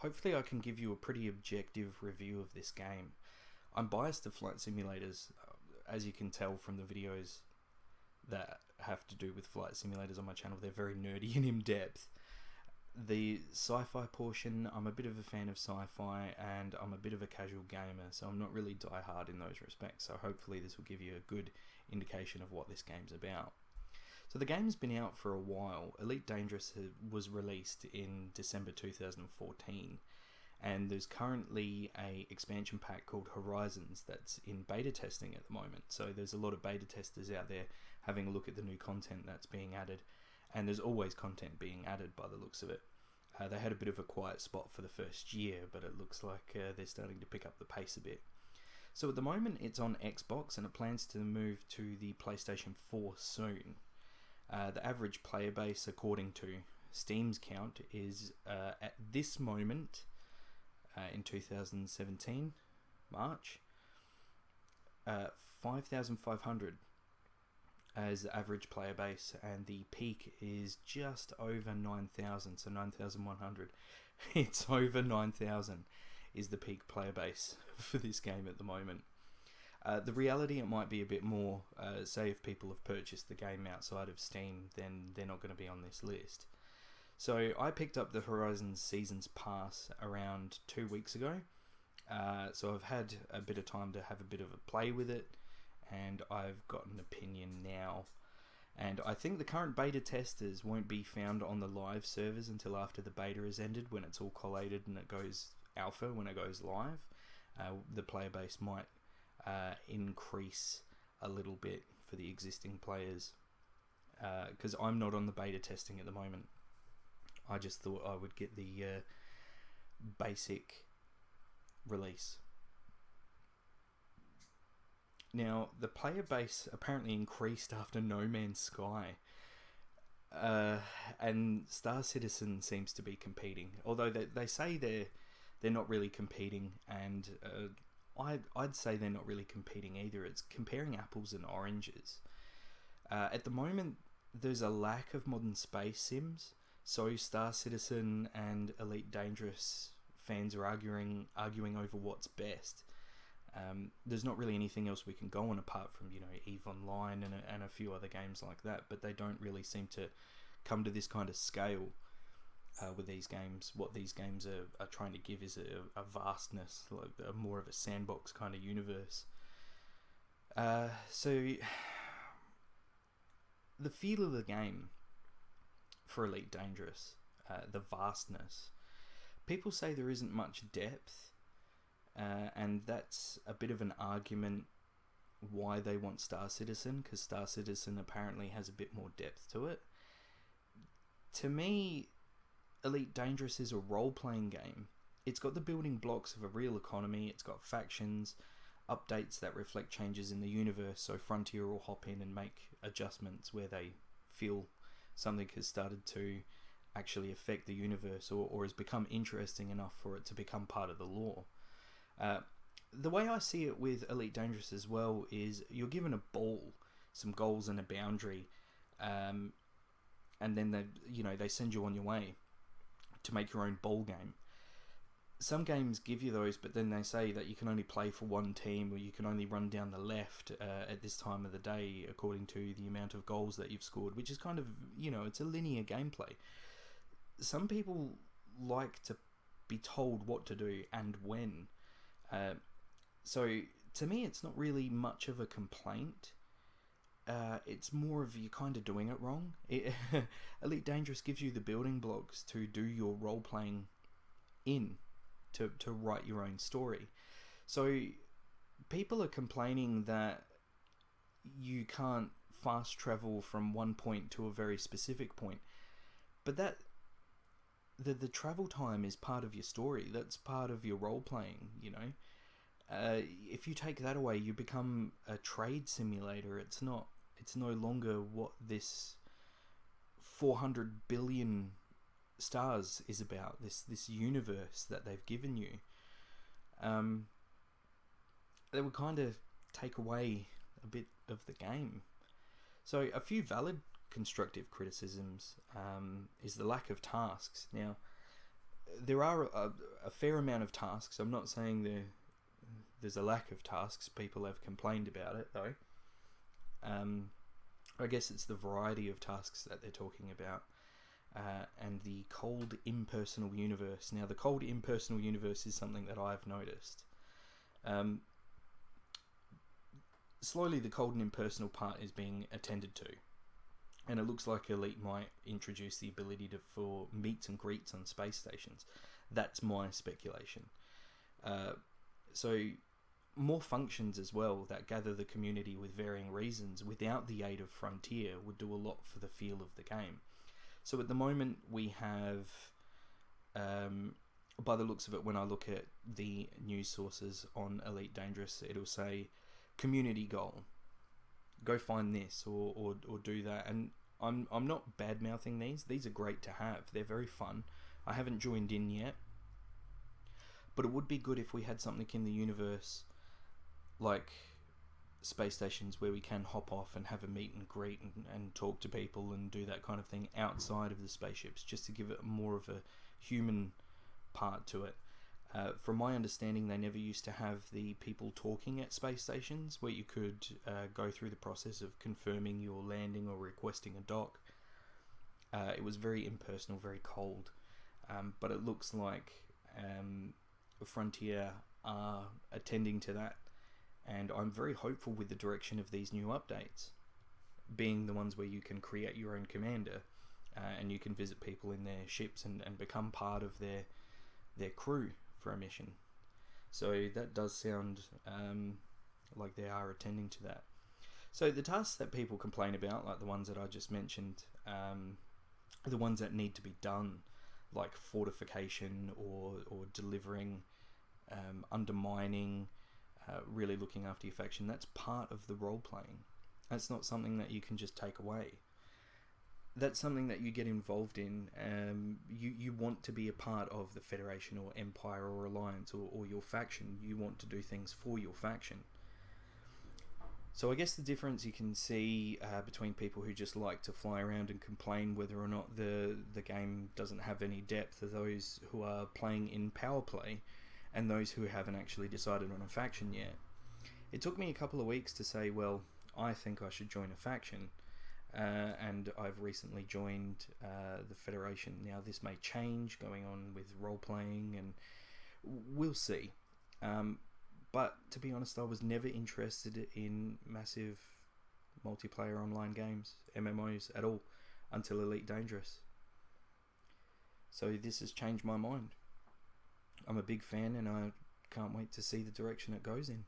hopefully I can give you a pretty objective review of this game. I'm biased to flight simulators, as you can tell from the videos that have to do with flight simulators on my channel. They're very nerdy and in-depth. The sci-fi portion, I'm a bit of a fan of sci-fi, and I'm a bit of a casual gamer, so I'm not really die-hard in those respects, so hopefully this will give you a good indication of what this game's about. So the game's been out for a while. Elite Dangerous was released in December 2014, and there's currently a expansion pack called Horizons that's in beta testing at the moment. So there's a lot of beta testers out there having a look at the new content that's being added, and there's always content being added by the looks of it. They had a bit of a quiet spot for the first year, but it looks like they're starting to pick up the pace a bit. So at the moment it's on Xbox, and it plans to move to the PlayStation 4 soon. The average player base, according to Steam's count, is at this moment in 2017 March 5,500 as the average player base, and the peak is just over 9,000, so 9,100. It's over 9,000 is the peak player base for this game at the moment. The reality, it might be a bit more, say if people have purchased the game outside of Steam, then they're not going to be on this list. So I picked up the Horizon Seasons Pass around 2 weeks ago, so I've had a bit of time to have a bit of a play with it, and I've got an opinion now. And I think the current beta testers won't be found on the live servers until after the beta has ended, when it's all collated and it goes alpha, when it goes live. The player base might increase a little bit for the existing players, because I'm not on the beta testing at the moment. I just thought I would get the basic release. Now, the player base apparently increased after No Man's Sky, and Star Citizen seems to be competing, although they say they're not really competing, and I'd say they're not really competing either. It's comparing apples and oranges. At the moment, there's a lack of modern space sims, so Star Citizen and Elite Dangerous fans are arguing over what's best. There's not really anything else we can go on apart from, EVE Online and a few other games like that, but they don't really seem to come to this kind of scale with these games. What these games are trying to give is a vastness, like more of a sandbox kind of universe. So the feel of the game for Elite Dangerous, the vastness, people say there isn't much depth, and that's a bit of an argument why they want Star Citizen, because Star Citizen apparently has a bit more depth to it. To me, Elite Dangerous is a role-playing game. It's got the building blocks of a real economy, it's got factions, updates that reflect changes in the universe, so Frontier will hop in and make adjustments where they feel something has started to actually affect the universe, or has become interesting enough for it to become part of the lore. The way I see it with Elite Dangerous as well is you're given a ball, some goals and a boundary, and then they send you on your way to make your own ball game. Some games give you those, but then they say that you can only play for one team, or you can only run down the left at this time of the day according to the amount of goals that you've scored, which is kind of, it's a linear gameplay. Some people like to be told what to do and when. So to me, it's not really much of a complaint. It's more of you kind of doing it wrong. Elite Dangerous gives you the building blocks to do your role-playing to write your own story. So people are complaining that you can't fast travel from one point to a very specific point, but that the travel time is part of your story. That's part of your role-playing, if you take that away, you become a trade simulator. It's no longer what this 400 billion stars is about, this universe that they've given you. They would kind of take away a bit of the game. So a few valid constructive criticisms is the lack of tasks. Now, there are a fair amount of tasks. I'm not saying there's a lack of tasks. People have complained about it, though. I guess it's the variety of tasks that they're talking about. And the cold impersonal universe. Now, the cold impersonal universe is something that I've noticed. Slowly, the cold and impersonal part is being attended to. And it looks like Elite might introduce the ability for meets and greets on space stations. That's my speculation. So, more functions as well that gather the community with varying reasons without the aid of Frontier would do a lot for the feel of the game. So at the moment we have, by the looks of it, when I look at the news sources on Elite Dangerous, it'll say community goal. Go find this or do that. And I'm not bad mouthing these. These are great to have. They're very fun. I haven't joined in yet, but it would be good if we had something in the universe like space stations where we can hop off and have a meet and greet and talk to people and do that kind of thing outside of the spaceships, just to give it more of a human part to it. From my understanding, they never used to have the people talking at space stations where you could go through the process of confirming your landing or requesting a dock. It was very impersonal, very cold, but it looks like Frontier are attending to that. And I'm very hopeful with the direction of these new updates, being the ones where you can create your own commander and you can visit people in their ships and become part of their crew for a mission. So that does sound like they are attending to that. So the tasks that people complain about, like the ones that I just mentioned, the ones that need to be done, like fortification or delivering, undermining, really looking after your faction, that's part of the role playing. That's not something that you can just take away. That's something that you get involved in. You want to be a part of the Federation or Empire or Alliance or your faction. You want to do things for your faction. So I guess the difference you can see between people who just like to fly around and complain whether or not the game doesn't have any depth are those who are playing in power play and those who haven't actually decided on a faction yet. It took me a couple of weeks to say, well, I think I should join a faction, and I've recently joined the Federation. Now, this may change going on with role-playing, and we'll see. But to be honest, I was never interested in massive multiplayer online games, MMOs, at all, until Elite Dangerous. So this has changed my mind. I'm a big fan and I can't wait to see the direction it goes in.